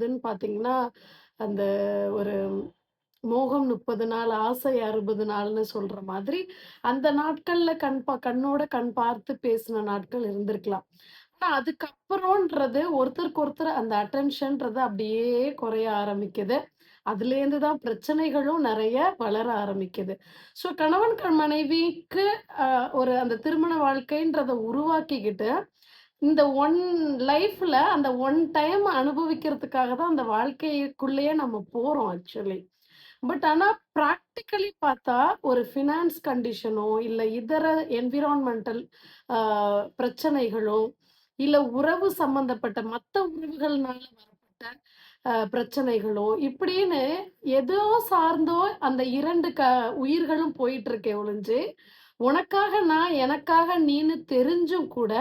இதுன்னு பார்த்தீங்கன்னா, அந்த ஒரு மோகம் 30 நாள், ஆசை 60 நாள்ன்னு சொல்ற மாதிரி, அந்த நாட்கள்ல கண்ணோட கண் பார்த்து பேசின நாட்கள் இருந்திருக்கலாம். ஆனா அதுக்கப்புறம்ன்றது ஒருத்தருக்கு ஒருத்தர் அந்த அட்டென்ஷன்றது அப்படியே குறைய ஆரம்பிக்குது. அதுலேருந்து தான் பிரச்சனைகளும் நெறைய வளர ஆரம்பிக்குது. ஸோ கணவன் மனைவிக்கு ஒரு அந்த திருமண வாழ்க்கைன்றத உருவாக்கிக்கிட்டு, இந்த லைஃப்ல அந்த டைம் அனுபவிக்கிறதுக்காக தான் அந்த வாழ்க்கைக்குள்ளேயே நம்ம போறோம் ஆக்சுவலி. ஆனா பிராக்டிகலி பார்த்தா, ஒரு ஃபினான்ஸ் கண்டிஷனோ, இல்ல இதர என்விரான்மென்டல் அ பிரச்சனைகளோ, இல்ல உறவு சம்பந்தப்பட்ட மத்த உறவுகள்னால வரப்பட்ட பிரச்சனைகளோ, இப்படின்னு எதோ சார்ந்தோ அந்த 2 உயிர்களும் போயிட்டுருக்கே ஒழிஞ்சு, உனக்காக நான், எனக்காக நீன்னு தெரிஞ்சும் கூட,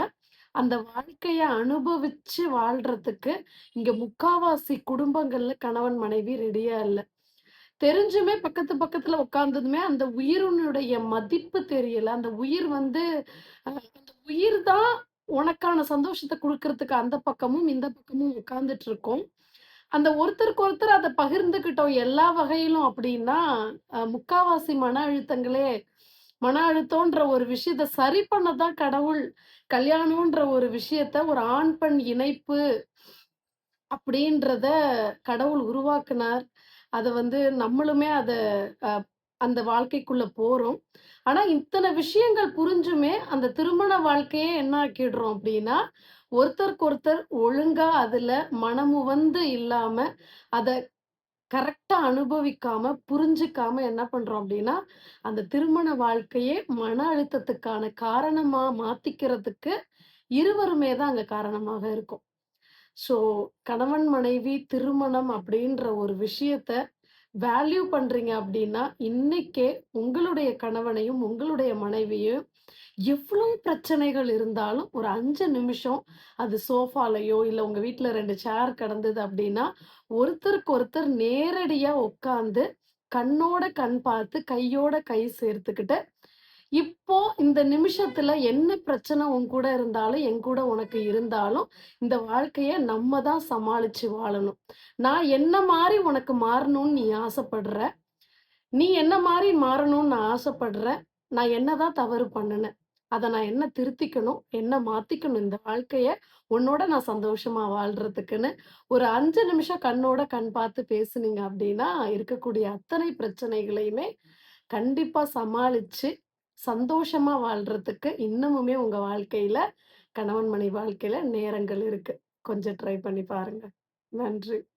அந்த வாழ்க்கைய அனுபவிச்சு வாழ்றதுக்கு, இங்க முக்காவாசி குடும்பங்கள்ல கணவன், மனைவி ரெடியா இல்ல. தெரிஞ்சுமே பக்கத்து பக்கத்துல உட்கார்ந்ததுமே, அந்த உயிரினுடைய மதிப்பு தெரியல. அந்த உயிர் வந்து அந்த உயிர் தான் உனக்கான சந்தோஷத்த குடுக்கறதுக்கு அந்த பக்கமும், இந்த பக்கமும் உட்கார்ந்துட்டு இருக்கோம். அந்த ஒருத்தருக்கு ஒருத்தர் அத பகிர்ந்துக்கிட்டோம் எல்லா வகையிலும் அப்டின்னா, முக்காவாசி மன அழுத்தம்ன்ற ஒரு விஷயத்த சரி பண்ண தான் கடவுள் கல்யாணம்ன்ற ஒரு விஷயத்த ஒரு ஆண், பெண் இணைப்பு அப்டின்றத கடவுள் உருவாக்குனார். அத வந்து நம்மளுமே அ அந்த வாழ்க்கைக்குள்ள போறோம். ஆனா, இத்தன விஷயங்கள் புரிஞ்சுமே, அந்த திருமண வாழ்க்கையே என்ன ஆக்கிடுறோம் அப்டின்னா, ஒருத்தருக்கு ஒருத்தர் ஒழுங்கா அதுல மனமுவந்து இல்லாம, அத கரெக்ட்டா அனுபவிக்காம, புரிஞ்சுக்காம என்ன பண்றோம் அப்டின்னா, அந்த திருமண வாழ்க்கையே மன அழுத்தத்துக்கான காரணமா மாத்திக்கிறதுக்கு இருவருமே தான் அங்க காரணமாக இருக்கோம். ஸோ, கணவன், மனைவி திருமணம் அப்படின்ற ஒரு விஷயத்த வேல்யூ பண்றீங்க அப்படின்னா, இன்னைக்கே உங்களுடைய கணவனையும், உங்களுடைய மனைவியையும் எவ்ளோ பிரச்சனைகள் இருந்தாலும் ஒரு 5 நிமிஷம் அது சோஃபாலயோ, இல்ல உங்க வீட்ல 2 சேர் கிடந்தது அப்படின்னா, ஒருத்தருக்கு ஒருத்தர் நேரடியா உட்கார்ந்து, கண்ணோட கண் பார்த்து, கையோட கை சேர்த்துக்கிட்டு, இப்போ இந்த நிமிஷத்துல என்ன பிரச்சனை உன் கூட இருந்தாலும், என் கூட உனக்கு இருந்தாலும், இந்த வாழ்க்கைய நம்ம தான் சமாளிச்சு வாழணும். நான் என்ன மாரி உனக்கு மாறணும்னு நீ ஆசைப்படுற. நீ என்ன மாரி மாறணும்னு நான் ஆசைப்படுறேன். நான் என்னதான் தவறு பண்ணுனேன். அத நான் என்ன திருத்திக்கணும்? என்ன மாத்திக்கணும் இந்த வாழ்க்கைய? உன்னோட நான் சந்தோஷமா வாழ்றதுக்குன்னு, ஒரு 5 நிமிஷம் கண்ணோட கண் பார்த்து பேசுனீங்க அப்டின்னா, இருக்கக்கூடிய அத்தனை பிரச்சனைகளையுமே கண்டிப்பா சமாளிச்சு, சந்தோஷமா வாழ்றதுக்கு இன்னமுமே உங்க வாழ்க்கையில, கணவன் மனைவி வாழ்க்கையில நேரங்கள் இருக்கு. கொஞ்சம் ட்ரை பண்ணி பாருங்க. நன்றி.